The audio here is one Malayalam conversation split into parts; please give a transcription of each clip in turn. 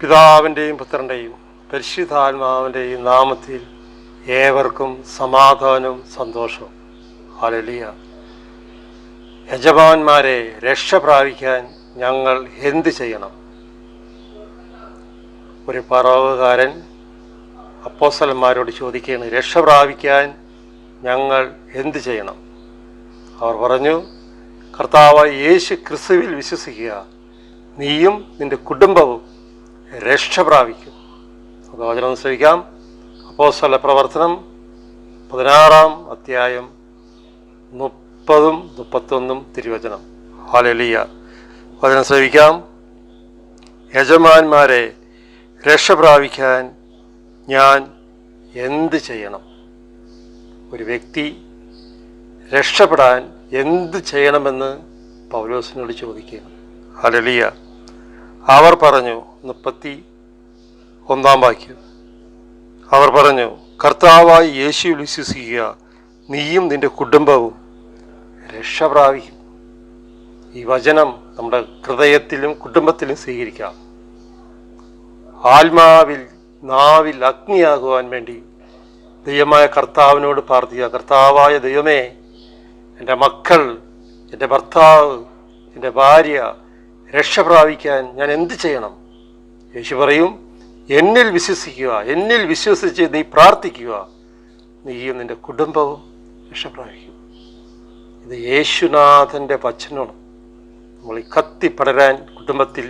പിതാവിൻ്റെയും പുത്രൻ്റെയും പരിശുദ്ധാത്മാവിൻ്റെയും നാമത്തിൽ ഏവർക്കും സമാധാനവും സന്തോഷവും. ഹല്ലേലൂയ. യജമാന്മാരെ, രക്ഷ പ്രാപിക്കാൻ ഞങ്ങൾ എന്ത് ചെയ്യണം? ഒരു പറവുകാരൻ അപ്പോസ്തലന്മാരോട് ചോദിക്കുകയാണ്, രക്ഷ പ്രാപിക്കാൻ ഞങ്ങൾ എന്ത് ചെയ്യണം? അവർ പറഞ്ഞു, കർത്താവായ യേശു ക്രിസ്തുവിൽ വിശ്വസിക്കുക, നീയും നിന്റെ കുടുംബവും രക്ഷ പ്രാപിക്കും. വചനം ശ്രമിക്കാം. അപ്പോസ്തല പ്രവർത്തനം 16-ാം അധ്യായം 30-31 തിരുവചനം. ഹല്ലേലൂയ. വചനം ശ്രമിക്കാം. യജമാന്മാരെ, രക്ഷ പ്രാപിക്കാൻ ഞാൻ എന്ത് ചെയ്യണം? ഒരു വ്യക്തി രക്ഷപ്പെടാൻ എന്ത് ചെയ്യണമെന്ന് പൗലോസിനോട് ചോദിക്കുകയാണ്. ഹല്ലേലൂയ. അവർ പറഞ്ഞു, 31-ാം വാക്യം, അവർ പറഞ്ഞു, കർത്താവായി യേശുവിൽ വിശ്വസിക്കുക, നീയും നിന്റെ കുടുംബവും രക്ഷ പ്രാപിക്കും. ഈ വചനം നമ്മുടെ ഹൃദയത്തിലും കുടുംബത്തിലും സ്വീകരിക്കാം. ആത്മാവിൽ നാവിൽ അഗ്നിയാകുവാൻ വേണ്ടി ദൈവമായ കർത്താവിനോട് പ്രാർത്ഥിക്കുക. കർത്താവായ ദൈവമേ, എൻ്റെ മക്കൾ, എൻ്റെ ഭർത്താവ്, എൻ്റെ ഭാര്യ രക്ഷ പ്രാപിക്കാൻ ഞാൻ എന്ത് ചെയ്യണം? യേശു പറയും, എന്നിൽ വിശ്വസിക്കുക, എന്നിൽ വിശ്വസിച്ച് നീ പ്രാർത്ഥിക്കുക, നീയും നിന്റെ കുടുംബവും രക്ഷ പ്രാപിക്കും. ഇത് യേശുനാഥൻ്റെ വചനമാണ്. നമ്മൾ ഈ കത്തിപ്പടരാൻ കുടുംബത്തിൽ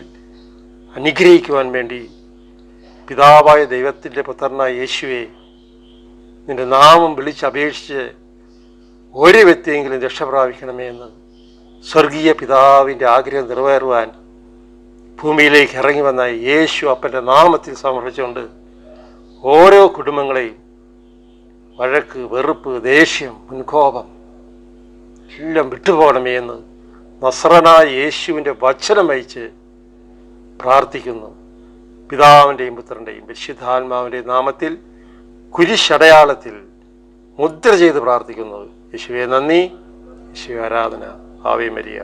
അനുഗ്രഹിക്കുവാൻ വേണ്ടി പിതാവായ ദൈവത്തിൻ്റെ പുത്രനായ യേശുവെ, നിന്റെ നാമം വിളിച്ചപേക്ഷിച്ച് ഒരു വ്യക്തിയെങ്കിലും രക്ഷ പ്രാപിക്കണമേ എന്ന് സ്വർഗീയ പിതാവിൻ്റെ ആഗ്രഹം നിറവേറുവാൻ ഭൂമിയിലേക്ക് ഇറങ്ങി വന്ന യേശു അപ്പൻ്റെ നാമത്തിൽ സമർപ്പിച്ചുകൊണ്ട് ഓരോ കുടുംബങ്ങളെയും വഴക്ക്, വെറുപ്പ്, ദേഷ്യം, മുൻകോപം എല്ലാം വിട്ടുപോകണമേ എന്ന് നസ്രനായ യേശുവിൻ്റെ വചനം വഹിച്ച് പ്രാർത്ഥിക്കുന്നു. പിതാവിൻ്റെയും പുത്രൻ്റെയും പരിശുദ്ധാത്മാവിൻ്റെയും നാമത്തിൽ കുരിശടയാളത്തിൽ മുദ്ര ചെയ്ത് പ്രാർത്ഥിക്കുന്നത്. യേശുവേ നന്ദി, യേശുവേ ആരാധന. Ave Maria.